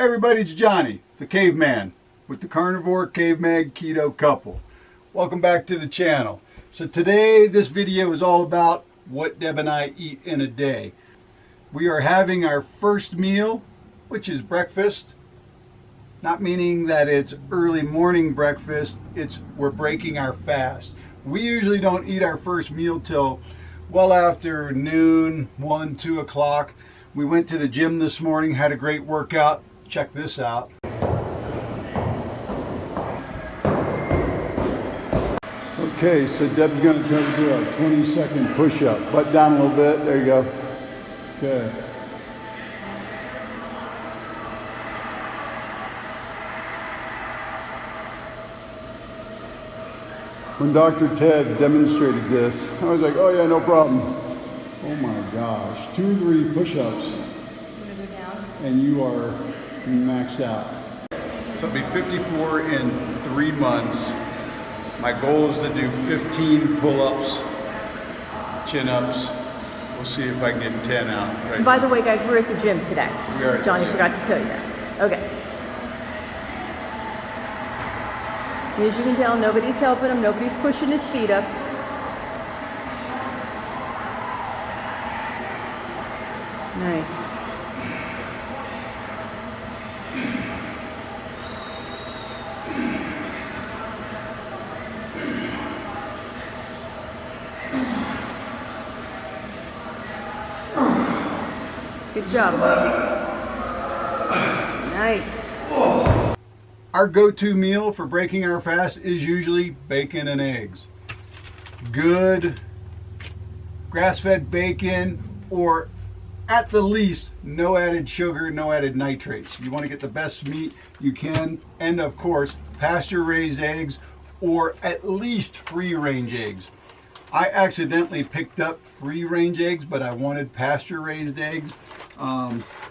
Everybody, it's Johnny, the Caveman, with the Carnivore Caveman Keto couple. Welcome back to the channel. So today, this video is all about what Deb and I eat in a day. We are having our first meal, which is breakfast. Not meaning that it's early morning breakfast, we're breaking our fast. We usually don't eat our first meal till well after noon, 1, 2 o'clock. We went to the gym this morning, had a great workout. Check this out. Okay, so Deb's going to try to do a 20-second push-up. Butt down a little bit. There you go. Okay. When Dr. Ted demonstrated this, I was like, oh yeah, no problem. Oh my gosh, 2 or 3 push-ups. And you are maxed out. So I'll be 54 in 3 months. My goal is to do 15 pull-ups, chin-ups. We'll see if I can get 10 out. Right. By the way, guys, we're at the gym today. We are. Johnny forgot to tell you that. Okay. As you can tell, nobody's helping him. Nobody's pushing his feet up. Nice. Good job, buddy. Nice. Our go-to meal for breaking our fast is usually bacon and eggs. Good grass-fed bacon, or at the least, no added sugar, no added nitrates. You want to get the best meat you can, and of course, pasture-raised eggs, or at least free-range eggs. I accidentally picked up free-range eggs, but I wanted pasture-raised eggs,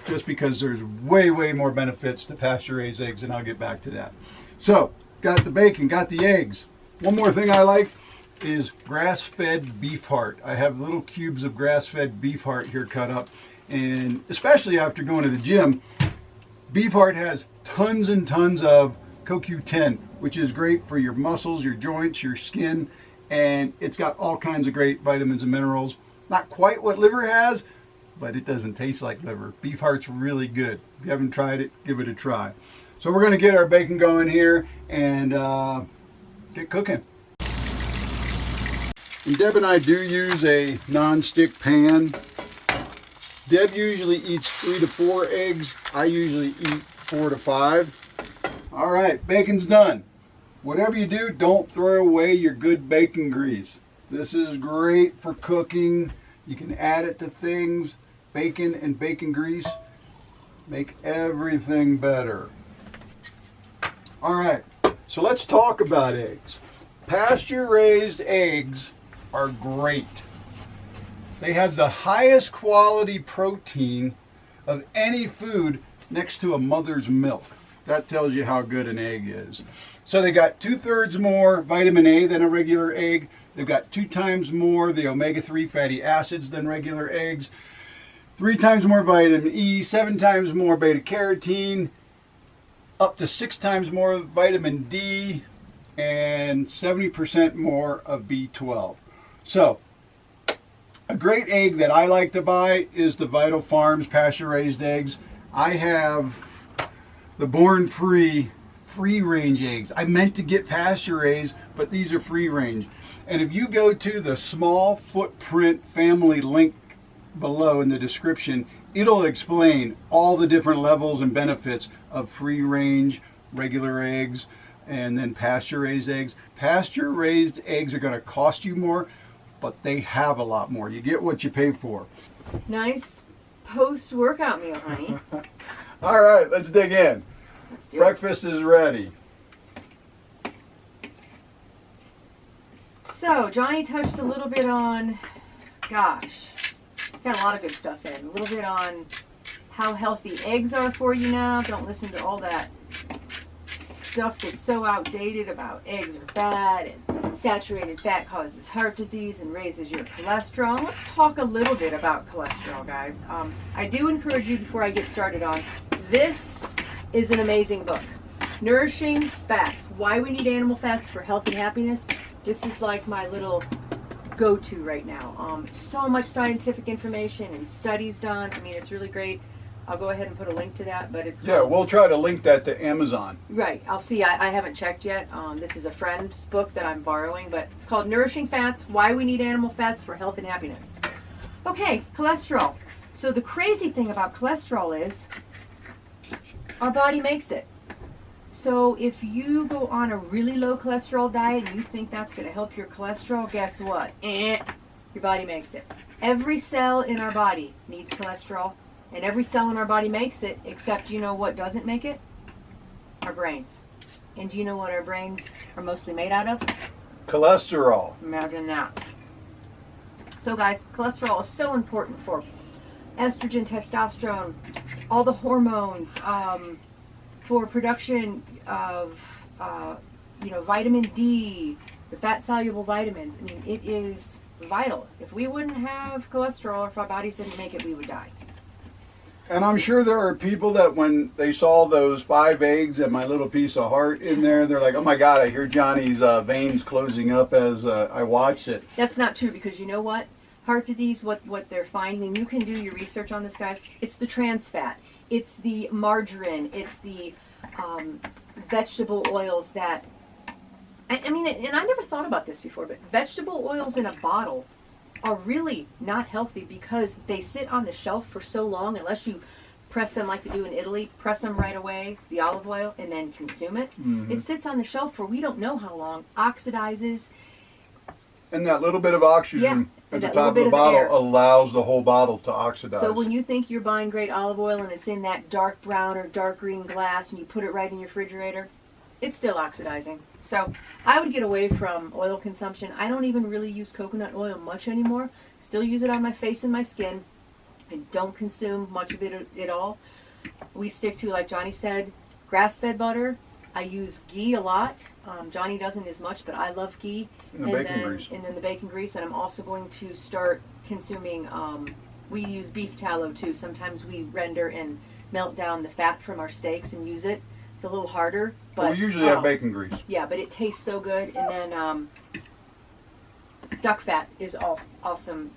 just because there's way more benefits to pasture-raised eggs, and I'll get back to that. So, got the bacon, got the eggs. One more thing I like is grass-fed beef heart. I have little cubes of grass-fed beef heart here cut up, and especially after going to the gym, beef heart has tons and tons of CoQ10, which is great for your muscles, your joints, your skin, and it's got all kinds of great vitamins and minerals. Not quite what liver has, but it doesn't taste like liver. Beef heart's really good. If you haven't tried it, give it a try. So we're going to get our bacon going here and get cooking. And Deb and I do use a non-stick pan. Deb usually eats 3 to 4 eggs. I usually eat 4 to 5. All right, bacon's done. Whatever you do, don't throw away your good bacon grease. This is great for cooking. You can add it to things. Bacon and bacon grease make everything better. All right, so let's talk about eggs. Pasture-raised eggs are great. They have the highest quality protein of any food next to a mother's milk. That tells you how good an egg is. So they got 2/3 more vitamin A than a regular egg. They've got 2 times more the omega-3 fatty acids than regular eggs. 3 times more vitamin E, 7 times more beta carotene, up to 6 times more vitamin D, and 70% more of B12. So, a great egg that I like to buy is the Vital Farms pasture-raised eggs. I have the Born Free free-range eggs. I meant to get pasture-raised, but these are free-range. And if you go to the small footprint family link below in the description, it'll explain all the different levels and benefits of free-range, regular eggs, and then pasture-raised eggs. Pasture-raised eggs are going to cost you more, but they have a lot more. You get what you pay for. Nice post-workout meal, honey. All right, let's dig in. Let's do Breakfast is ready. So, Johnny touched a little bit on, gosh, got a lot of good stuff in. A little bit on how healthy eggs are for you now. Don't listen to all that stuff that's so outdated about eggs are bad and saturated fat causes heart disease and raises your cholesterol. Let's talk a little bit about cholesterol, guys. I do encourage you, before I get started on this is an amazing book. Nourishing Fats, Why We Need Animal Fats for Health and Happiness. This is like my little go-to right now. So much scientific information and studies done. I mean, it's really great. I'll go ahead and put a link to that, but it's Yeah, we'll try to link that to Amazon. right. I'll see. I haven't checked yet. This is a friend's book that I'm borrowing, but it's called Nourishing Fats, Why We Need Animal Fats for Health and Happiness. Okay, cholesterol. So the crazy thing about cholesterol is our body makes it. So if you go on a really low cholesterol diet and you think that's going to help your cholesterol, guess what? Your body makes it. Every cell in our body needs cholesterol, and every cell in our body makes it, except you know what doesn't make it? Our brains. And do you know what our brains are mostly made out of? Cholesterol. Imagine that. So guys, cholesterol is so important for estrogen, testosterone, all the hormones, for production of vitamin D, the fat-soluble vitamins. I mean, it is vital. If we wouldn't have cholesterol, if our bodies didn't make it, we would die. And I'm sure there are people that when they saw those 5 eggs and my little piece of heart in there, they're like, oh my God, I hear Johnny's veins closing up as I watched it. That's not true, because you know what? Heart disease, what they're finding, and you can do your research on this, guys, it's the trans fat. It's the margarine. It's the vegetable oils that, I mean, and I never thought about this before, but vegetable oils in a bottle are really not healthy because they sit on the shelf for so long, unless you press them like they do in Italy, press them right away, the olive oil, and then consume it. Mm-hmm. It sits on the shelf for we don't know how long, oxidizes. And that little bit of oxygen at the top of the bottle allows the whole bottle to oxidize. So when you think you're buying great olive oil and it's in that dark brown or dark green glass and you put it right in your refrigerator, it's still oxidizing. So I would get away from oil consumption. I don't even really use coconut oil much anymore. Still use it on my face and my skin. I don't consume much of it at all. We stick to, like Johnny said, grass-fed butter. I use ghee a lot. Johnny doesn't as much, but I love ghee. And bacon grease. And then the bacon grease. And I'm also going to start consuming, we use beef tallow too. Sometimes we render and melt down the fat from our steaks and use it. It's a little harder. But we usually have bacon grease. Yeah, but it tastes so good. And then duck fat is awesome,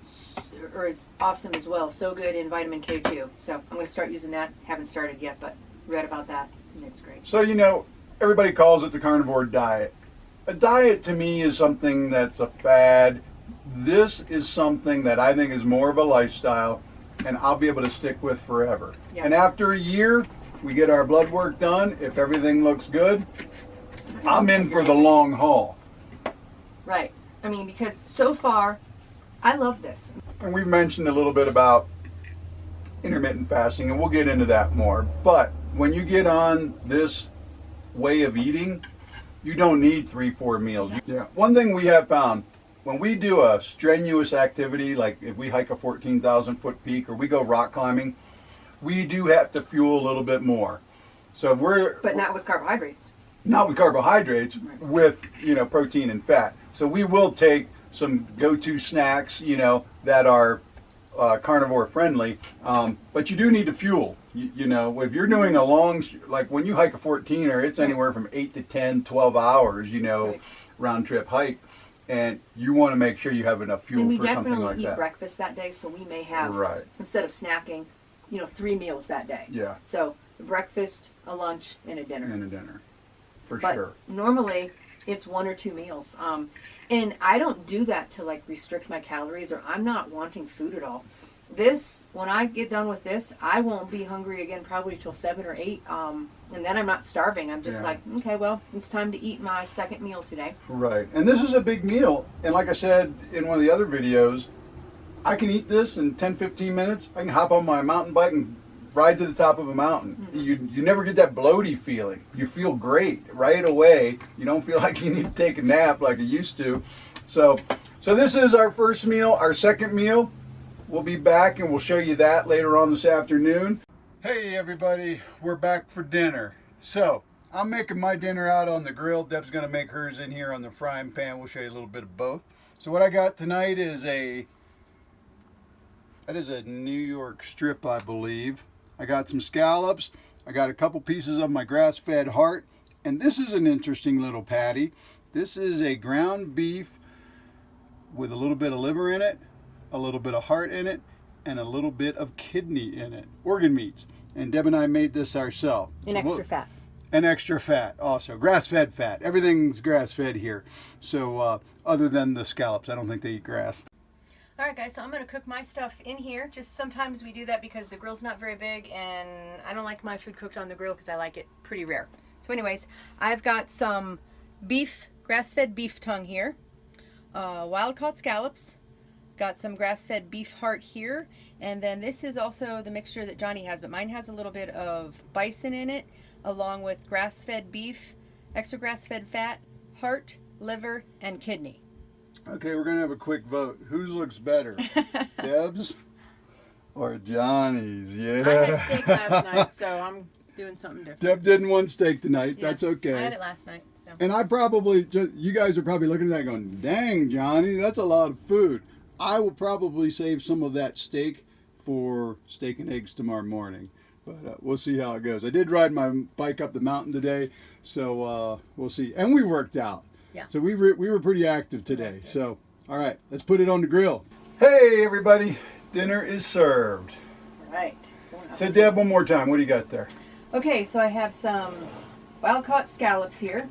or is awesome as well. So good in vitamin K too. So I'm going to start using that. Haven't started yet, but read about that, and it's great. So, you know, everybody calls it the carnivore diet. A diet to me is something that's a fad. This is something that I think is more of a lifestyle, and I'll be able to stick with forever. Yeah. And after a year, we get our blood work done. If everything looks good, I'm in for the long haul. Right. I mean, because so far, I love this. And we've mentioned a little bit about intermittent fasting, and we'll get into that more. But when you get on this way of eating, you don't need 3-4 meals. Yeah. One thing we have found, when we do a strenuous activity, like if we hike a 14,000 foot peak or we go rock climbing, we do have to fuel a little bit more. So but not with carbohydrates. Not with carbohydrates, right. With, you know, protein and fat. So we will take some go-to snacks, you know, that are carnivore friendly, but you do need to fuel. You know, if you're doing a long, like when you hike a 14er, it's anywhere from 8 to 10, 12 hours, you know, right. Round trip hike, and you want to make sure you have enough fuel for something like that. And we definitely eat breakfast that day, so we may have, right. Instead of snacking, you know, 3 meals that day. Yeah. So a breakfast, a lunch, and a dinner. And a dinner, for but sure. Normally, it's 1 or 2 meals. And I don't do that to like restrict my calories, or I'm not wanting food at all. This, when I get done with this, I won't be hungry again probably till 7 or 8. And then I'm not starving. I'm just like, okay, well, it's time to eat my second meal today. Right. And this is a big meal. And like I said in one of the other videos, I can eat this in 10, 15 minutes. I can hop on my mountain bike and ride to the top of a mountain. Mm-hmm. You never get that bloaty feeling. You feel great right away. You don't feel like you need to take a nap like you used to. So this is our first meal. Our second meal, we'll be back and we'll show you that later on this afternoon. Hey everybody, we're back for dinner. So I'm making my dinner out on the grill. Deb's gonna make hers in here on the frying pan. We'll show you a little bit of both. So what I got tonight is that is a New York strip, I believe. I got some scallops. I got a couple pieces of my grass-fed heart, and this is an interesting little patty. This is a ground beef with a little bit of liver in it, a little bit of heart in it, and a little bit of kidney in it, organ meats. And Deb and I made this ourselves. And extra fat. And extra fat also. Grass-fed fat. Everything's grass-fed here. So other than the scallops, I don't think they eat grass. All right, guys, so I'm going to cook my stuff in here. Just sometimes we do that because the grill's not very big, and I don't like my food cooked on the grill because I like it pretty rare. So anyways, I've got some beef, grass-fed beef tongue here, wild-caught scallops, got some grass-fed beef heart here, and then this is also the mixture that Johnny has, but mine has a little bit of bison in it, along with grass-fed beef, extra grass-fed fat, heart, liver, and kidney. Okay, we're going to have a quick vote. Whose looks better? Deb's or Johnny's? Yeah. I had steak last night, so I'm doing something different. Deb didn't want steak tonight. Yeah, That's okay. I had it last night. So. And I probably, you guys are probably looking at that going, dang, Johnny, that's a lot of food. I will probably save some of that steak for steak and eggs tomorrow morning. But we'll see how it goes. I did ride my bike up the mountain today, so we'll see. And we worked out. Yeah. So we were pretty active today. So, all right, let's put it on the grill. Hey, everybody. Dinner is served. All right. So, Deb, one more time. What do you got there? Okay, so I have some wild-caught scallops here.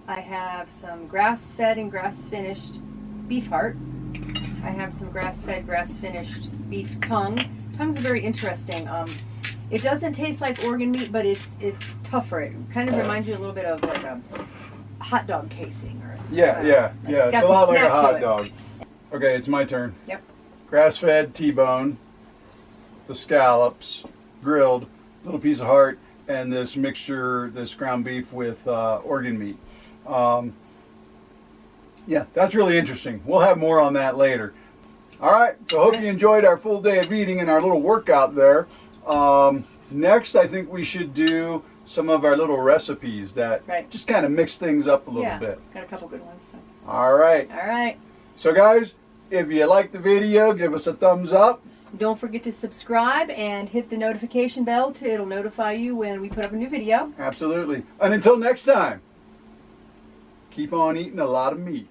I have some grass-fed and grass-finished beef heart. I have some grass-fed, grass-finished beef tongue. Tongue's very interesting. It doesn't taste like organ meat, but it's tougher. It kind of reminds you a little bit of like a hot dog casing or something. Yeah. It's a lot like a hot dog. Okay, it's my turn. Yep. Grass-fed T-bone, the scallops, grilled, little piece of heart, and this mixture, this ground beef with organ meat. Yeah, that's really interesting. We'll have more on that later. All right, so hope you enjoyed our full day of eating and our little workout there. Next, I think we should do some of our little recipes that just kind of mix things up a little bit. Got a couple good ones. So. All right. All right. So guys, if you like the video, give us a thumbs up. Don't forget to subscribe and hit the notification bell. It'll notify you when we put up a new video. Absolutely. And until next time, keep on eating a lot of meat.